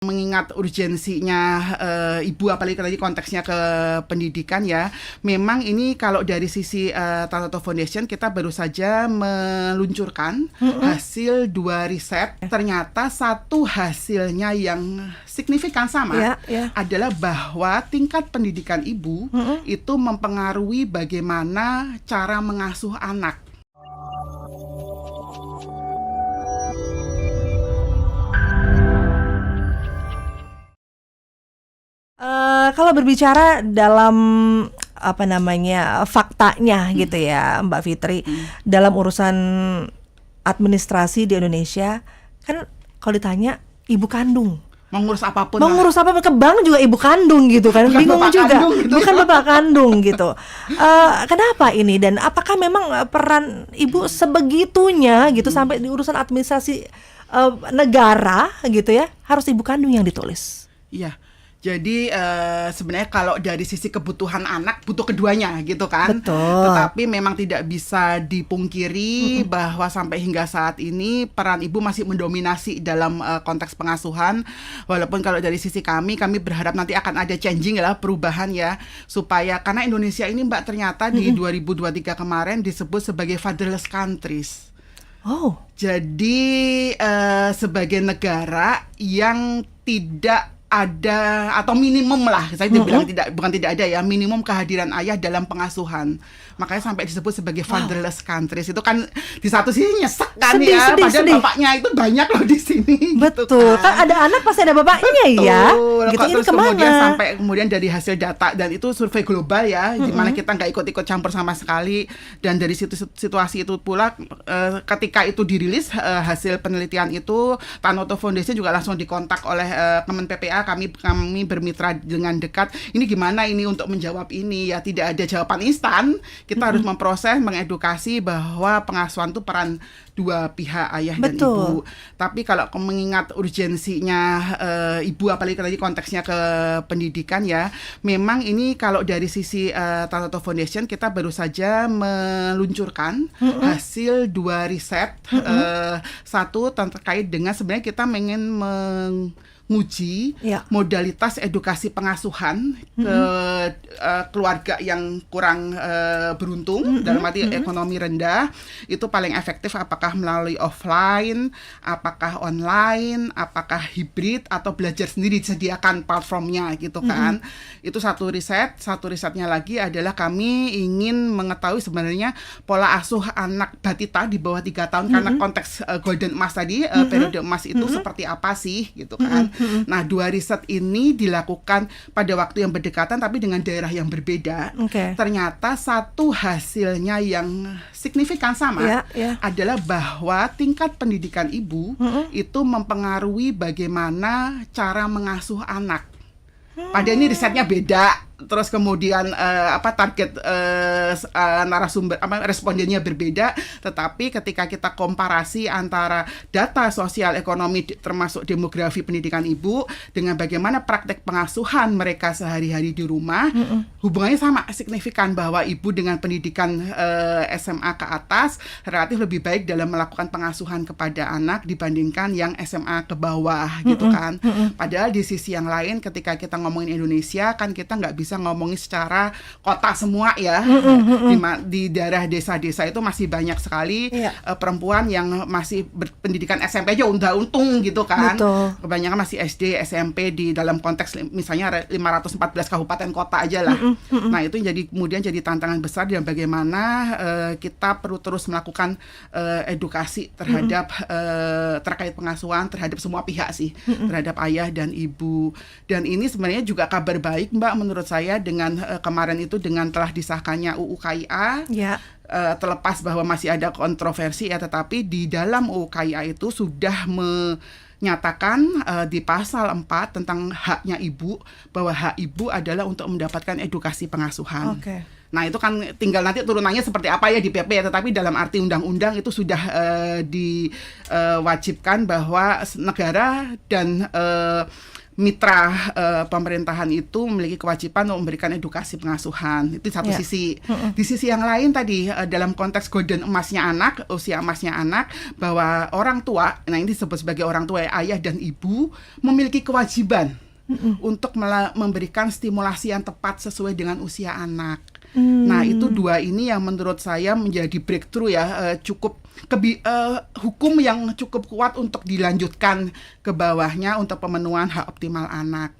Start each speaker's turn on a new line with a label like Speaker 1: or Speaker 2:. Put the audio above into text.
Speaker 1: Mengingat urgensinya ibu, apalagi tadi konteksnya ke pendidikan ya, memang ini kalau dari sisi Tanoto Foundation kita baru saja meluncurkan hasil 2 riset. Ternyata satu hasilnya yang signifikan sama adalah bahwa tingkat pendidikan ibu itu mempengaruhi bagaimana cara mengasuh anak.
Speaker 2: Kalau berbicara dalam faktanya gitu ya Mbak Fitri, dalam urusan administrasi di Indonesia kan kalau ditanya ibu kandung
Speaker 1: Mengurus apapun
Speaker 2: ke bank juga ibu kandung gitu kan, bingung juga gitu. Bukan bapak kandung gitu. Kenapa ini, dan apakah memang peran ibu sebegitunya gitu sampai di urusan administrasi negara gitu ya harus ibu kandung yang ditulis?
Speaker 1: Iya. Jadi sebenarnya kalau dari sisi kebutuhan anak butuh keduanya gitu kan.
Speaker 2: Betul.
Speaker 1: Tetapi memang tidak bisa dipungkiri bahwa sampai hingga saat ini peran ibu masih mendominasi dalam konteks pengasuhan. Walaupun kalau dari sisi kami berharap nanti akan ada changing ya, perubahan ya, supaya karena Indonesia ini Mbak ternyata di 2023 kemarin disebut sebagai fatherless countries.
Speaker 2: Oh.
Speaker 1: Jadi sebagai negara yang tidak ada atau minimum lah, saya bilang bukan tidak ada ya, minimum kehadiran ayah dalam pengasuhan. Makanya sampai disebut sebagai fatherless countries. Itu kan di satu sisi nyesek kan, padahal bapaknya itu banyak loh di sini.
Speaker 2: Betul, gitu kan ada anak pasti ada bapaknya ya. Gitu,
Speaker 1: terus kemudian sampai dari hasil data, dan itu survei global ya, di mana kita nggak ikut-ikut campur sama sekali. Dan dari situasi itu pula ketika itu dirilis hasil penelitian itu, Tanoto Foundation juga langsung dikontak oleh Kemen PPA. Kami bermitra dengan dekat. Ini gimana ini untuk menjawab ini ya, tidak ada jawaban instan. Kita harus memproses, mengedukasi bahwa pengasuhan itu peran dua pihak, ayah dan ibu. Tapi kalau mengingat urgensinya ibu, apalagi tadi konteksnya ke pendidikan ya, memang ini kalau dari sisi Tanoto Foundation kita baru saja meluncurkan hasil 2 riset. Satu terkait dengan sebenarnya kita ingin menguji modalitas edukasi pengasuhan ke keluarga yang kurang beruntung, dalam arti ekonomi rendah, itu paling efektif apakah melalui offline, apakah online, apakah hibrid, atau belajar sendiri disediakan platformnya gitu kan. Itu satu risetnya lagi adalah kami ingin mengetahui sebenarnya pola asuh anak batita di bawah 3 tahun, karena konteks golden emas tadi, periode emas itu seperti apa sih gitu kan. Nah, 2 riset ini dilakukan pada waktu yang berdekatan tapi dengan daerah yang berbeda. Ternyata satu hasilnya yang signifikan sama adalah bahwa tingkat pendidikan ibu itu mempengaruhi bagaimana cara mengasuh anak. Padahal ini risetnya beda. Terus kemudian target narasumber respondennya berbeda, tetapi ketika kita komparasi antara data sosial ekonomi termasuk demografi pendidikan ibu dengan bagaimana praktek pengasuhan mereka sehari-hari di rumah, hubungannya sama signifikan, bahwa ibu dengan pendidikan SMA ke atas relatif lebih baik dalam melakukan pengasuhan kepada anak dibandingkan yang SMA ke bawah gitu kan. Padahal di sisi yang lain ketika kita ngomongin Indonesia kan kita nggak bisa ngomongin secara kota semua ya. Di daerah desa-desa itu masih banyak sekali perempuan yang masih berpendidikan SMP aja untung gitu kan. Kebanyakan masih SD, SMP di dalam konteks misalnya 514 kabupaten kota aja lah. Nah, itu kemudian jadi tantangan besar, dan bagaimana kita perlu terus melakukan edukasi terhadap terkait pengasuhan terhadap semua pihak sih, terhadap ayah dan ibu. Dan ini sebenarnya juga kabar baik Mbak menurut saya, dengan kemarin itu dengan telah disahkannya UU KIA. Terlepas bahwa masih ada kontroversi ya, tetapi di dalam UU KIA itu sudah menyatakan di pasal 4 tentang haknya ibu, bahwa hak ibu adalah untuk mendapatkan edukasi pengasuhan. Nah, itu kan tinggal nanti turunannya seperti apa ya di PP ya, tetapi dalam arti undang-undang itu sudah diwajibkan bahwa negara dan mitra pemerintahan itu memiliki kewajiban untuk memberikan edukasi pengasuhan. Itu satu sisi. Di sisi yang lain tadi dalam konteks golden emasnya anak, usia emasnya anak, bahwa orang tua, nah ini disebut sebagai orang tua, ayah dan ibu memiliki kewajiban untuk memberikan stimulasi yang tepat sesuai dengan usia anak. Nah, itu dua ini yang menurut saya menjadi breakthrough ya, cukup hukum yang cukup kuat untuk dilanjutkan ke bawahnya untuk pemenuhan hak optimal anak.